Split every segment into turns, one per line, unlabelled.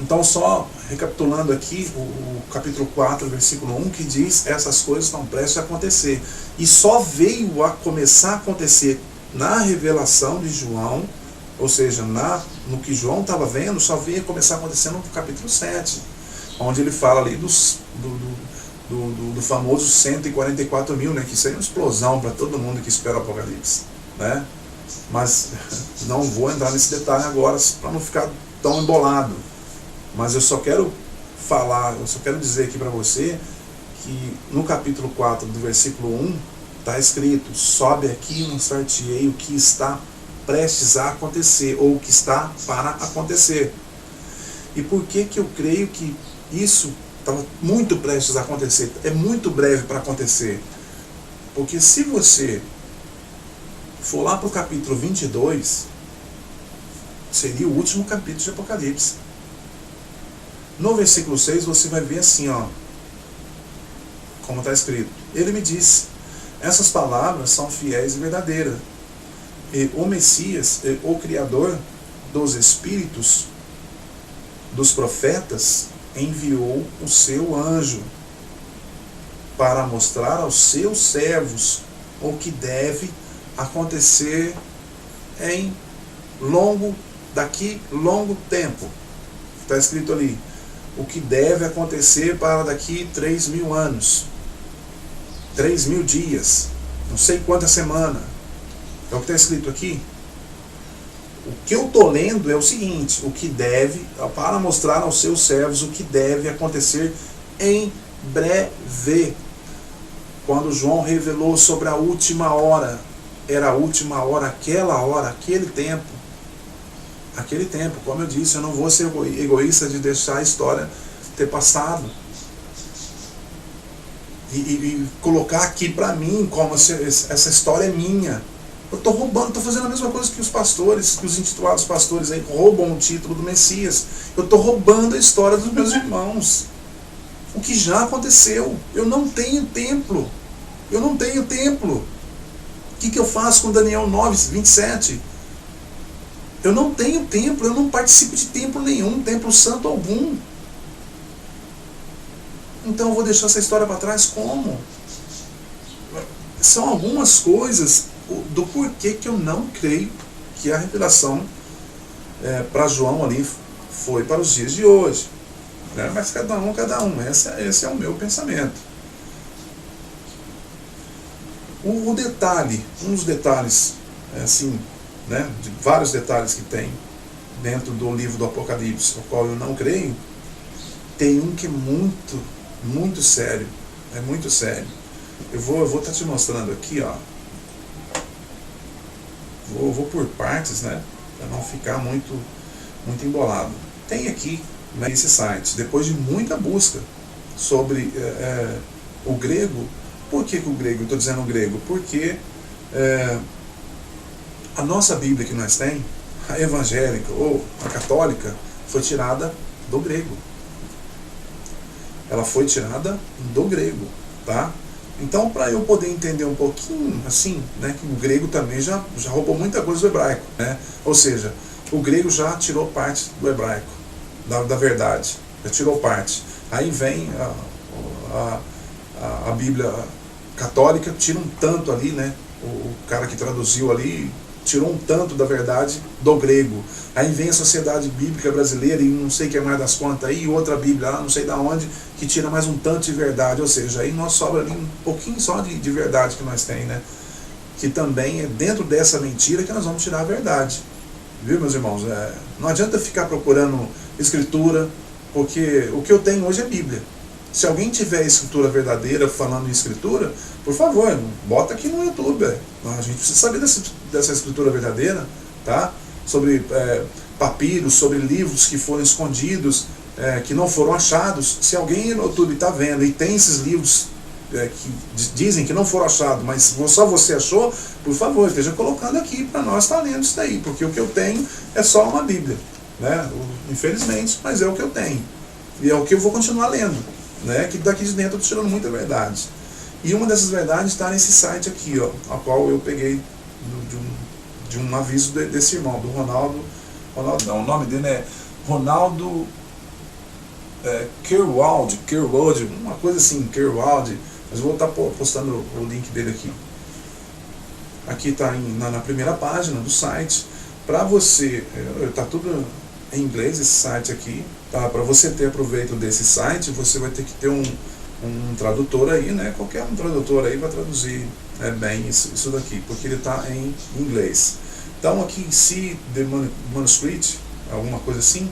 Então, só recapitulando aqui, o capítulo 4, versículo 1, que diz: essas coisas estão prestes a acontecer. E só veio a começar a acontecer na revelação de João, ou seja, no que João estava vendo, só veio começar a acontecer no capítulo 7, onde ele fala ali do famoso 144 mil, né, que isso aí é uma explosão para todo mundo que espera o Apocalipse, né? Mas não vou entrar nesse detalhe agora para não ficar tão embolado. Mas eu só quero dizer aqui para você que no capítulo 4 do versículo 1 está escrito: sobe aqui e mostrar-te-ei o que está prestes a acontecer, ou o que está para acontecer. E por que eu creio que isso estava muito prestes a acontecer? É muito breve para acontecer. Porque se você for lá para o capítulo 22, seria o último capítulo de Apocalipse. No versículo 6 você vai ver assim, ó, como está escrito: ele me disse, essas palavras são fiéis e verdadeiras. E o Messias, o Criador dos Espíritos dos profetas, enviou o seu anjo para mostrar aos seus servos o que deve acontecer daqui longo tempo. Está escrito ali: o que deve acontecer para daqui 3.000 anos, 3.000 dias, não sei quantas semanas. É o que está escrito aqui. O que eu estou lendo é o seguinte: o que deve, para mostrar aos seus servos o que deve acontecer em breve. Quando João revelou sobre a última hora, era a última hora, aquele tempo. Aquele tempo, como eu disse, eu não vou ser egoísta de deixar a história ter passado. E colocar aqui para mim como se essa história é minha. Eu estou roubando, estou fazendo a mesma coisa que os pastores, que os intitulados pastores aí roubam o título do Messias. Eu estou roubando a história dos meus irmãos. O que já aconteceu. Eu não tenho templo. Eu não tenho templo. O que eu faço com Daniel 9, 27? Eu não tenho templo, eu não participo de templo nenhum, templo santo algum. Então eu vou deixar essa história para trás como? São algumas coisas do porquê que eu não creio que a revelação para João ali foi para os dias de hoje. Né? Mas cada um. Esse é o meu pensamento. Um dos detalhes, assim, né, de vários detalhes que tem dentro do livro do Apocalipse, o qual eu não creio, tem um que é muito, muito sério. É muito sério. Eu vou estar te mostrando aqui, ó. Vou por partes, né, para não ficar muito embolado. Tem aqui nesse site, depois de muita busca sobre o grego. Por que o grego? Eu estou dizendo o grego porque a nossa Bíblia que nós temos, a evangélica ou a católica, foi tirada do grego. Ela foi tirada do grego, tá? Então, para eu poder entender um pouquinho, assim, né, que o grego também já roubou muita coisa do hebraico, né? Ou seja, o grego já tirou parte do hebraico, da verdade, já tirou parte. Aí vem a Bíblia católica, tira um tanto ali, né? O cara que traduziu ali tirou um tanto da verdade do grego. Aí vem a Sociedade Bíblica Brasileira e não sei o que é mais das contas aí, outra Bíblia lá, não sei da onde, que tira mais um tanto de verdade. Ou seja, aí nós sobra ali um pouquinho só de verdade que nós temos, né? Que também é dentro dessa mentira que nós vamos tirar a verdade. Viu, meus irmãos? Não adianta ficar procurando escritura, porque o que eu tenho hoje é Bíblia. Se alguém tiver escritura verdadeira falando em escritura, por favor, bota aqui no YouTube. A gente precisa saber dessa escritura verdadeira, tá? Sobre papiros, sobre livros que foram escondidos, que não foram achados. Se alguém no YouTube está vendo e tem esses livros que dizem que não foram achados, mas só você achou, por favor, esteja colocando aqui para nós estar lendo isso daí, porque o que eu tenho é só uma Bíblia, né? Infelizmente, mas é o que eu tenho. E é o que eu vou continuar lendo, né? Que daqui de dentro eu estou tirando muita verdade. E uma dessas verdades está nesse site aqui, ó, a qual eu peguei de um aviso desse irmão, do Ronaldo não, o nome dele é Ronaldo Kerwald, uma coisa assim, Kerwald, mas vou estar postando o link dele aqui. Aqui está na primeira página do site. Para você, está tudo em inglês esse site aqui, tá? Para você ter proveito desse site, você vai ter que ter um tradutor aí, né? Qualquer um tradutor aí vai traduzir bem isso daqui, porque ele está em inglês. Então aqui, see the manuscript, alguma coisa assim,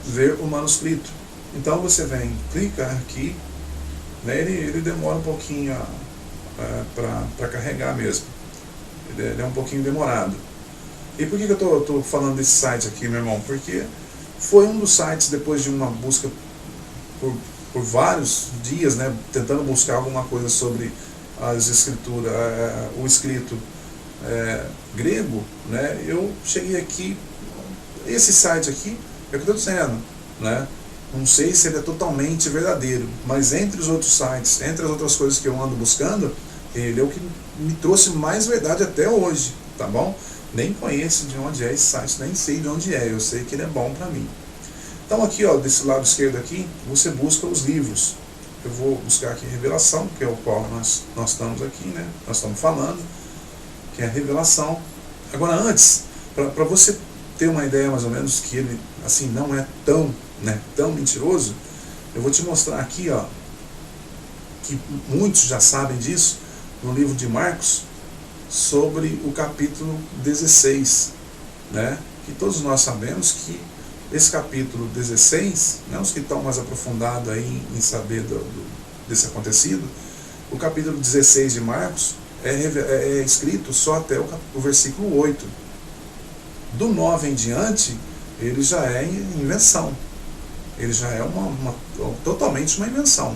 ver o manuscrito. Então você vem, clica aqui, né? Ele demora um pouquinho para carregar mesmo. Ele é um pouquinho demorado. E por que eu estou falando desse site aqui, meu irmão? Porque foi um dos sites, depois de uma busca por vários dias, né, tentando buscar alguma coisa sobre as escrituras, o escrito grego, né, eu cheguei aqui. Esse site aqui é o que eu estou dizendo, né? Não sei se ele é totalmente verdadeiro, mas entre os outros sites, entre as outras coisas que eu ando buscando, ele é o que me trouxe mais verdade até hoje, tá bom? Nem conheço de onde é esse site, nem sei de onde é, eu sei que ele é bom para mim. Então aqui, ó, desse lado esquerdo aqui, você busca os livros. Eu vou buscar aqui Revelação, que é o qual nós estamos aqui, né? Nós estamos falando, que é a Revelação. Agora antes, para você ter uma ideia mais ou menos que ele assim não é tão mentiroso, eu vou te mostrar aqui, ó, que muitos já sabem disso, no livro de Marcos, sobre o capítulo 16, né? Que todos nós sabemos que esse capítulo 16, né, os que estão mais aprofundados aí em saber desse acontecido, o capítulo 16 de Marcos é escrito só até o versículo 8. Do 9 em diante, ele já é invenção. Ele já é totalmente uma invenção,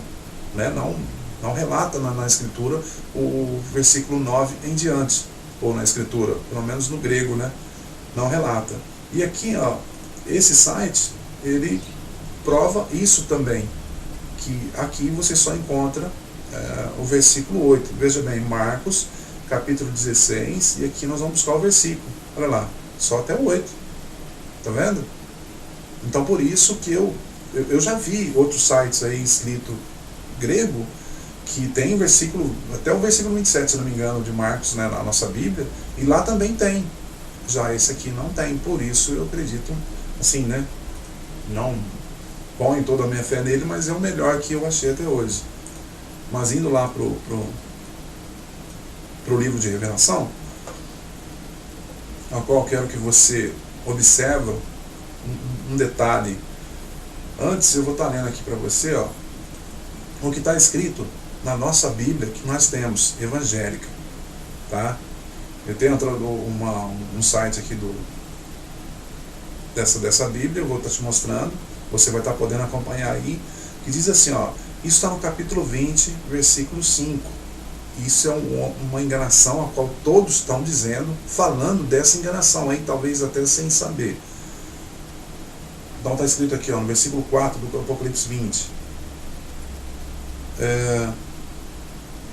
né? Não relata na escritura o versículo 9 em diante, ou na escritura, pelo menos no grego, né? Não relata. E aqui, ó, esse site, ele prova isso também, que aqui você só encontra o versículo 8. Veja bem, Marcos, capítulo 16, e aqui nós vamos buscar o versículo. Olha lá, só até o 8. Tá vendo? Então por isso que eu já vi outros sites aí escrito grego, que tem versículo, até o versículo 27, se não me engano, de Marcos, né, na nossa Bíblia, e lá também tem. Já esse aqui não tem, por isso eu acredito, assim, né, não ponho toda a minha fé nele, mas é o melhor que eu achei até hoje. Mas indo lá pro livro de Revelação, ao qual quero que você observe um detalhe. Antes eu vou estar lendo aqui para você, ó, o que está escrito na nossa Bíblia, que nós temos, evangélica, tá? Eu tenho um site aqui dessa Bíblia, eu vou estar te mostrando, você vai estar podendo acompanhar aí, que diz assim, ó, isso está no capítulo 20, versículo 5. Isso é uma enganação a qual todos estão dizendo, falando dessa enganação aí, talvez até sem saber. Então está escrito aqui, ó, no versículo 4 do Apocalipse 20.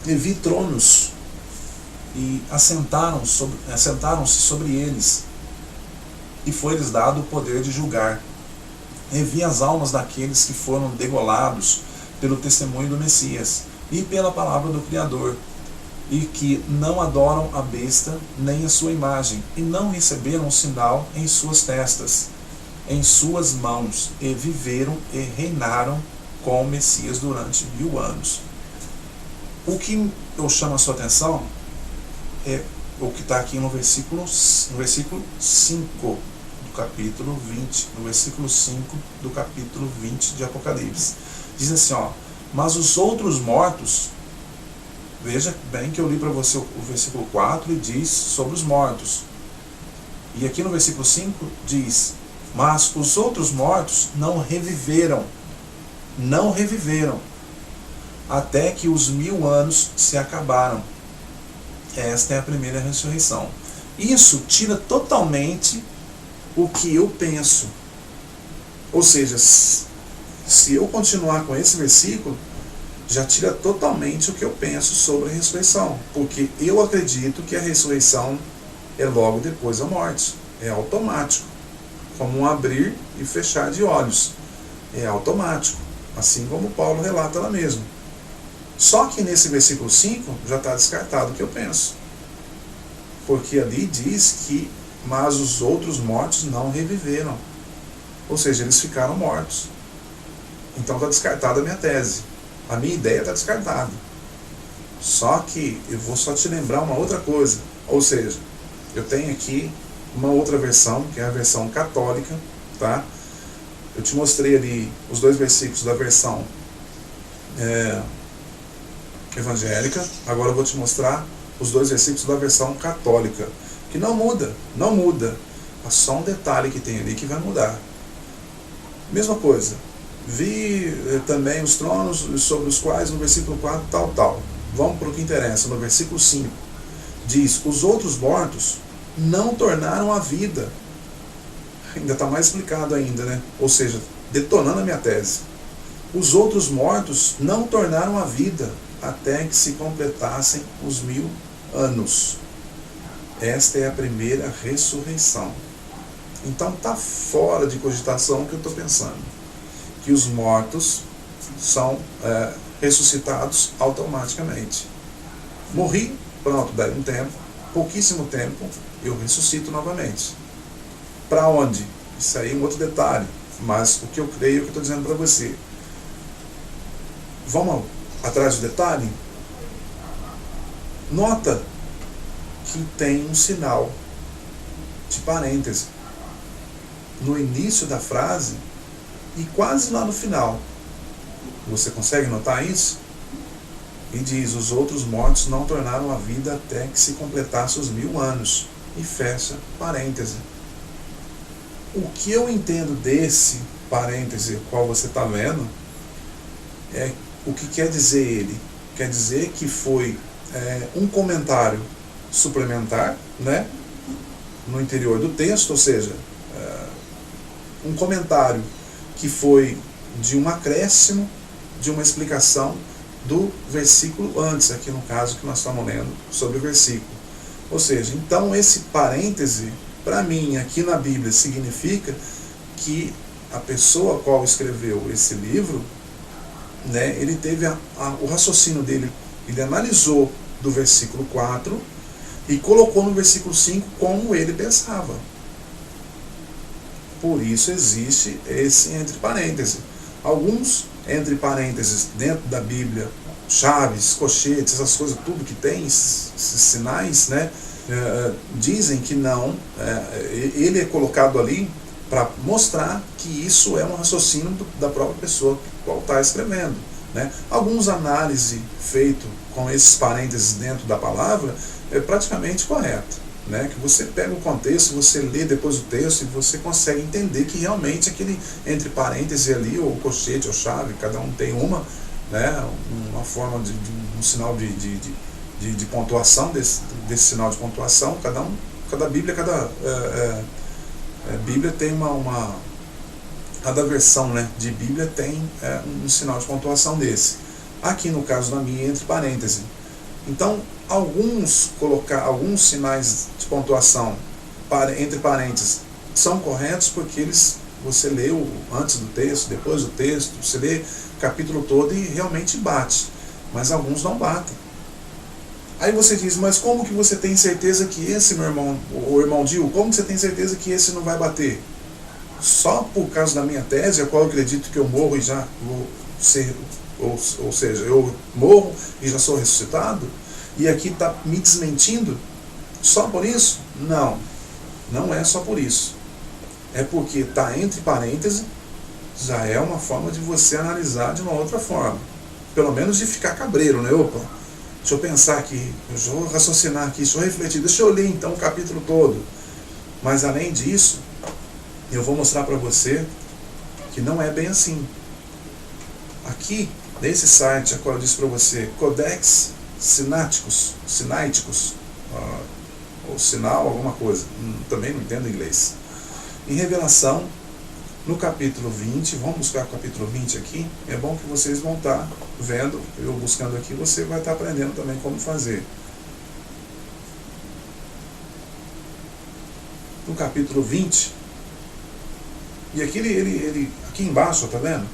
E vi tronos, e assentaram-se sobre eles, e foi-lhes dado o poder de julgar. E vi as almas daqueles que foram degolados pelo testemunho do Messias, e pela palavra do Criador, e que não adoram a besta, nem a sua imagem, e não receberam sinal em suas testas, em suas mãos, e viveram e reinaram com o Messias durante 1000 anos. O que eu chamo a sua atenção é o que está aqui no versículo 5 do capítulo 20, no versículo 5 do capítulo 20 de Apocalipse. Diz assim, ó, mas os outros mortos, veja bem que eu li para você o versículo 4 e diz sobre os mortos. E aqui no versículo 5 diz, mas os outros mortos não reviveram, até que os 1000 anos se acabaram. Esta é a primeira ressurreição. Isso tira totalmente o que eu penso. Ou seja, se eu continuar com esse versículo, já tira totalmente o que eu penso sobre a ressurreição. Porque eu acredito que a ressurreição é logo depois da morte. É automático. Como um abrir e fechar de olhos. É automático. assim como Paulo relata lá mesmo. Só que nesse versículo 5 já está descartado o que eu penso. Porque ali diz que, mas os outros mortos não reviveram. Ou seja, eles ficaram mortos. Então está descartada a minha tese. A minha ideia está descartada. Só que eu vou só te lembrar uma outra coisa. Ou seja, eu tenho aqui uma outra versão, que é a versão católica, tá? Eu te mostrei ali os 2 versículos da versão evangélica. Agora eu vou te mostrar os 2 versículos da versão católica, que não muda, não muda. É só um detalhe que tem ali que vai mudar. Mesma coisa. Vi também os tronos sobre os quais, no versículo 4, tal. Vamos para o que interessa. No versículo 5, diz: os outros mortos não tornaram a vida. Ainda está mais explicado ainda, né? Ou seja, detonando a minha tese. Os outros mortos não tornaram a vida até que se completassem os 1000 anos. Esta é a primeira ressurreição. Então está fora de cogitação o que eu estou pensando. Que os mortos são ressuscitados automaticamente. Morri, pronto, daí um tempo, pouquíssimo tempo, eu ressuscito novamente. Para onde? Isso aí é um outro detalhe. Mas o que eu creio é o que eu estou dizendo para você. Vamos atrás do detalhe? Nota que tem um sinal de parêntese no início da frase e quase lá no final. Você consegue notar isso? E diz: os outros mortos não tornaram a vida até que se completasse os 1000 anos. E fecha parêntese. O que eu entendo desse parêntese, qual você está vendo, é o que quer dizer ele. Quer dizer que foi um comentário suplementar, né, no interior do texto, ou seja, um comentário que foi de um acréscimo, de uma explicação do versículo antes, aqui no caso que nós estamos lendo sobre o versículo. Ou seja, então esse parêntese, para mim, aqui na Bíblia, significa que a pessoa a qual escreveu esse livro, né, ele teve o raciocínio dele, ele analisou do versículo 4 e colocou no versículo 5 como ele pensava. Por isso existe esse entre parênteses. Alguns entre parênteses dentro da Bíblia, chaves, cochetes, essas coisas, tudo que tem, esses sinais, né, dizem que não, ele é colocado ali para mostrar que isso é um raciocínio da própria pessoa que está escrevendo, né? Alguns análises feitos com esses parênteses dentro da palavra é praticamente correto, né? Que você pega o contexto, você lê depois o texto e você consegue entender que realmente aquele entre parênteses ali, ou cochete ou chave, cada um tem uma, né? Uma forma de um sinal de pontuação, desse sinal de pontuação. Cada Bíblia, Bíblia tem cada versão, né, de Bíblia tem um sinal de pontuação desse. Aqui no caso da minha, entre parênteses. Então, alguns sinais de pontuação entre parênteses são corretos porque você leu antes do texto, depois do texto, você lê o capítulo todo e realmente bate. Mas alguns não batem. Aí você diz: mas como que você tem certeza que esse, meu irmão, o irmão Dil, como que você tem certeza que esse não vai bater? Só por causa da minha tese, a qual eu acredito que eu morro e já vou ser, ou seja, eu morro e já sou ressuscitado, e aqui está me desmentindo? Só por isso? Não, não é só por isso. É porque está entre parênteses, já é uma forma de você analisar de uma outra forma. Pelo menos de ficar cabreiro, né? Opa, deixa eu pensar aqui, deixa eu raciocinar aqui, deixa eu refletir, deixa eu ler então o capítulo todo. Mas além disso, eu vou mostrar para você que não é bem assim. Aqui, nesse site, a qual eu disse para você, Codex Sinaiticus, ou sinal, alguma coisa, também não entendo inglês. Em Revelação, no capítulo 20, vamos buscar o capítulo 20 aqui, é bom que vocês vão estar vendo, eu buscando aqui, você vai estar aprendendo também como fazer. No capítulo 20, e aqui aqui embaixo, tá vendo?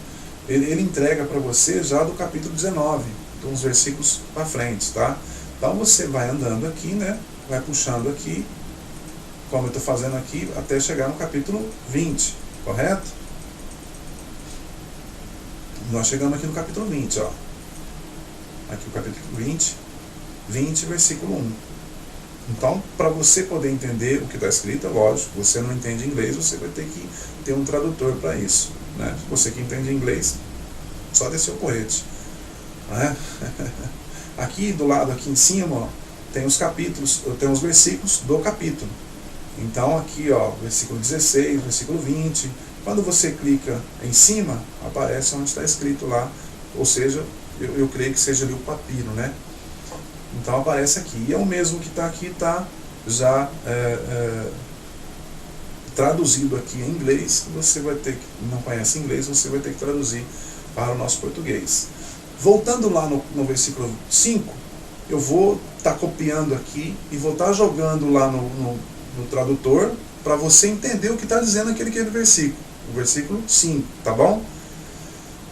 ele entrega para você já do capítulo 19, uns versículos para frente, tá? Então você vai andando aqui, né? Vai puxando aqui, como eu estou fazendo aqui, até chegar no capítulo 20, correto? Nós chegamos aqui no capítulo 20, ó. Aqui o capítulo 20, versículo 1. Então, para você poder entender o que está escrito, é lógico, você não entende inglês, você vai ter que ter um tradutor para isso, né? Você que entende inglês, só descer o porrete, né? Aqui do lado, aqui em cima, ó, tem os capítulos, tem os versículos do capítulo. Então aqui, ó, versículo 16, versículo 20, quando você clica em cima, aparece onde está escrito lá, ou seja, eu creio que seja ali o papiro, né? Então aparece aqui, e é o mesmo que está aqui, está já traduzido aqui em inglês. Você vai ter que, não conhece inglês, você vai ter que traduzir para o nosso português. Voltando lá no versículo 5, eu vou estar copiando aqui e vou estar jogando lá no tradutor para você entender o que está dizendo aquele versículo, o versículo 5, tá bom?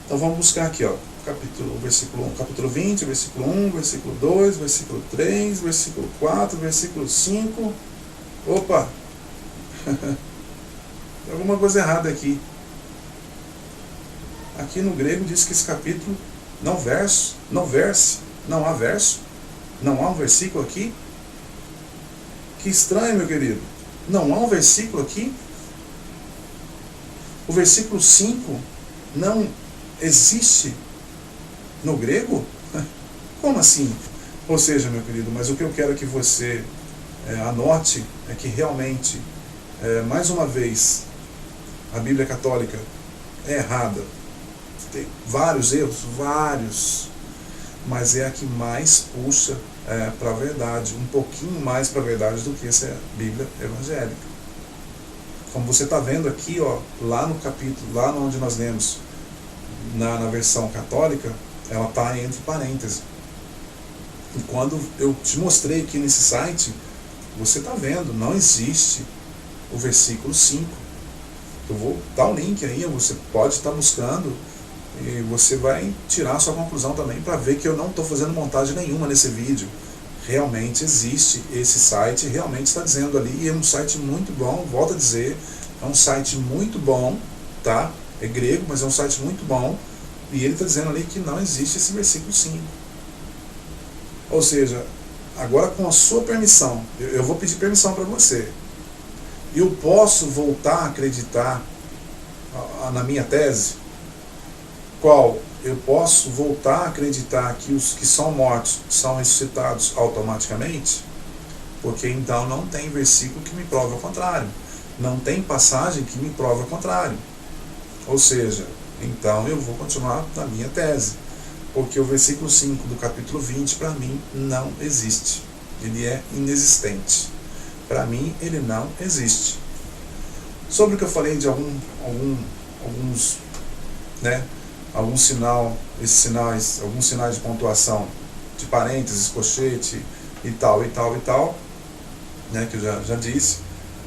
Então vamos buscar aqui, ó, versículo 1, capítulo 20, versículo 1, versículo 2, versículo 3, versículo 4, versículo 5. Opa! Tem alguma coisa errada aqui. Aqui no grego diz que esse capítulo não há verso, não há um versículo aqui. Que estranho, meu querido. Não há um versículo aqui. O versículo 5 não existe no grego? Como assim? Ou seja, meu querido, mas o que eu quero que você anote é que realmente, mais uma vez, a Bíblia Católica é errada. Tem vários erros, mas é a que mais puxa para a verdade, um pouquinho mais para a verdade do que essa Bíblia evangélica. Como você está vendo aqui, ó, lá no capítulo, lá onde nós lemos, na versão católica, ela está entre parênteses. E quando eu te mostrei aqui nesse site, você está vendo, não existe o versículo 5. Eu vou dar o link aí, você pode estar buscando e você vai tirar a sua conclusão também para ver que eu não estou fazendo montagem nenhuma nesse vídeo. Realmente existe esse site, realmente está dizendo ali, e é um site muito bom, volto a dizer, é um site muito bom, tá? É grego, mas é um site muito bom, e ele está dizendo ali que não existe esse versículo 5. Ou seja, agora com a sua permissão, eu vou pedir permissão para você. Eu posso voltar a acreditar na minha tese? Qual? Eu posso voltar a acreditar que os que são mortos são ressuscitados automaticamente? Porque então não tem versículo que me prove ao contrário. Não tem passagem que me prove ao contrário. Ou seja, então eu vou continuar na minha tese. Porque o versículo 5 do capítulo 20 para mim não existe. Ele é inexistente. Para mim ele não existe. Sobre o que eu falei de alguns, né, alguns sinais de pontuação, de parênteses, colchete e tal, né, que eu já disse,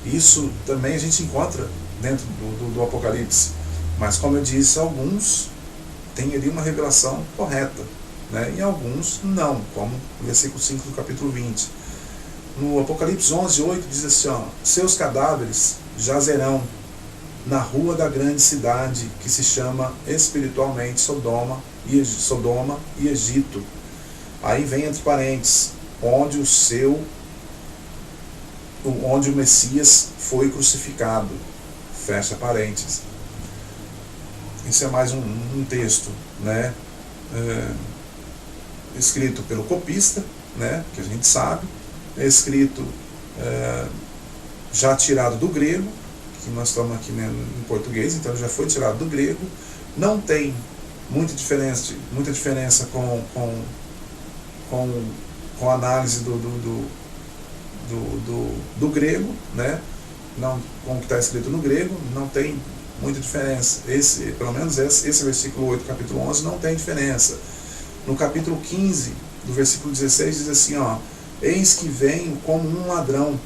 isso também a gente encontra dentro do Apocalipse, mas como eu disse, alguns têm ali uma revelação correta, né, e alguns não, como o versículo 5 do capítulo 20. No Apocalipse 11:8 diz assim, ó, seus cadáveres jazerão na rua da grande cidade que se chama espiritualmente Sodoma e Egito. Aí vem entre parênteses, onde o Messias foi crucificado. Fecha parênteses. Isso é mais um texto, né, escrito pelo copista, né, que a gente sabe, é escrito já tirado do grego, que nós estamos aqui, né, em português, então já foi tirado do grego. Não tem muita diferença com a análise do grego, né? Não, com o que está escrito no grego, não tem muita diferença. Pelo menos esse versículo 8 do capítulo 11 não tem diferença. No capítulo 15, do versículo 16, diz assim, ó, eis que venho como um ladrão,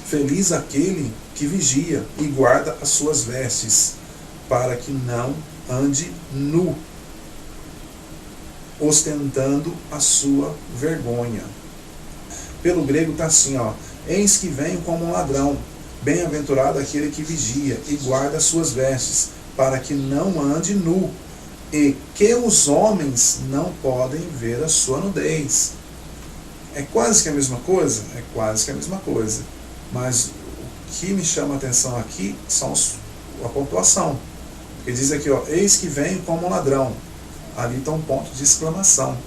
feliz aquele que vigia e guarda as suas vestes, para que não ande nu, ostentando a sua vergonha. Pelo grego está assim, ó, eis que venho como um ladrão, bem-aventurado aquele que vigia e guarda as suas vestes, para que não ande nu, e que os homens não podem ver a sua nudez. É quase que a mesma coisa? É quase que a mesma coisa. Mas o que me chama a atenção aqui são a pontuação. Porque diz aqui, ó, eis que venho como um ladrão. Ali está um ponto de exclamação,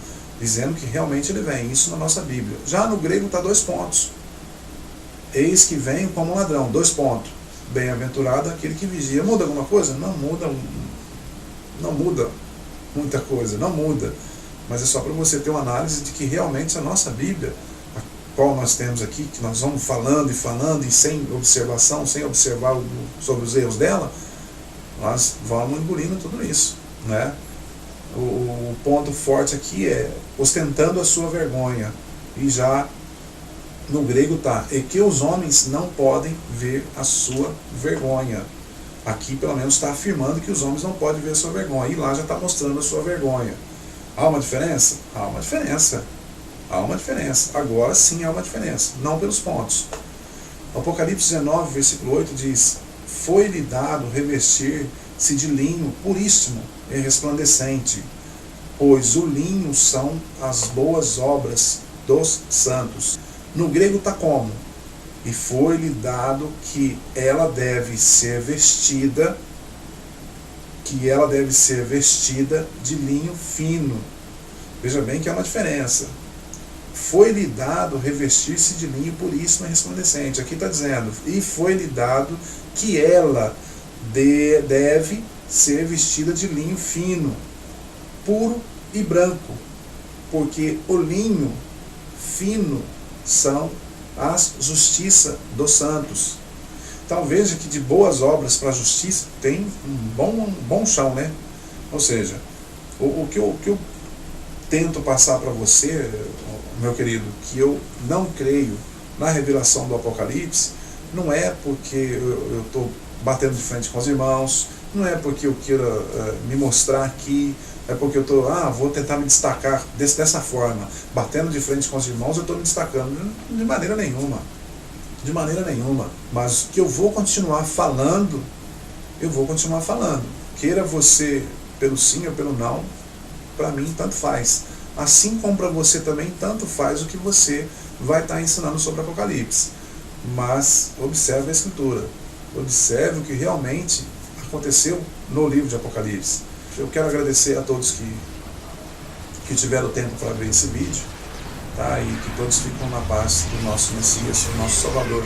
dizendo que realmente ele vem. Isso na nossa Bíblia. Já no grego está 2 pontos. Eis que venho como um ladrão, 2 pontos. Bem-aventurado aquele que vigia. Muda alguma coisa? Não muda. Não muda muita coisa, não muda. Mas é só para você ter uma análise de que realmente a nossa Bíblia, a qual nós temos aqui, que nós vamos falando e sem observação, sem observar sobre os erros dela, nós vamos engolindo tudo isso, né? O ponto forte aqui é ostentando a sua vergonha. E já no grego está, e que os homens não podem ver a sua vergonha. Aqui pelo menos está afirmando que os homens não podem ver a sua vergonha. E lá já está mostrando a sua vergonha. Há uma diferença? Há uma diferença. Há uma diferença. Agora sim há uma diferença. Não pelos pontos. Apocalipse 19, versículo 8 diz, foi-lhe dado revestir-se de linho puríssimo e resplandecente, pois o linho são as boas obras dos santos. No grego está como? E foi-lhe dado que ela deve ser vestida, de linho fino. Veja bem que há uma diferença. Foi-lhe dado revestir-se de linho puríssimo e resplandecente. Aqui está dizendo, e foi-lhe dado que ela deve ser vestida de linho fino, puro e branco, porque o linho fino são as justiça dos santos. Então veja que de boas obras para a justiça tem um bom chão, né? Ou seja, o que eu tento passar para você, meu querido, que eu não creio na revelação do Apocalipse, não é porque eu estou batendo de frente com os irmãos, não é porque eu queira me mostrar aqui, é porque eu estou, vou tentar me destacar dessa forma, batendo de frente com os irmãos, eu estou me destacando. De maneira nenhuma. De maneira nenhuma. Mas que eu vou continuar falando, Queira você pelo sim ou pelo não, para mim tanto faz. Assim como para você também tanto faz o que você vai estar ensinando sobre Apocalipse. Mas observe a Escritura. Observe o que realmente aconteceu no livro de Apocalipse. Eu quero agradecer a todos que tiveram tempo para ver esse vídeo, tá? E que todos ficam na paz do nosso Messias, do nosso Salvador.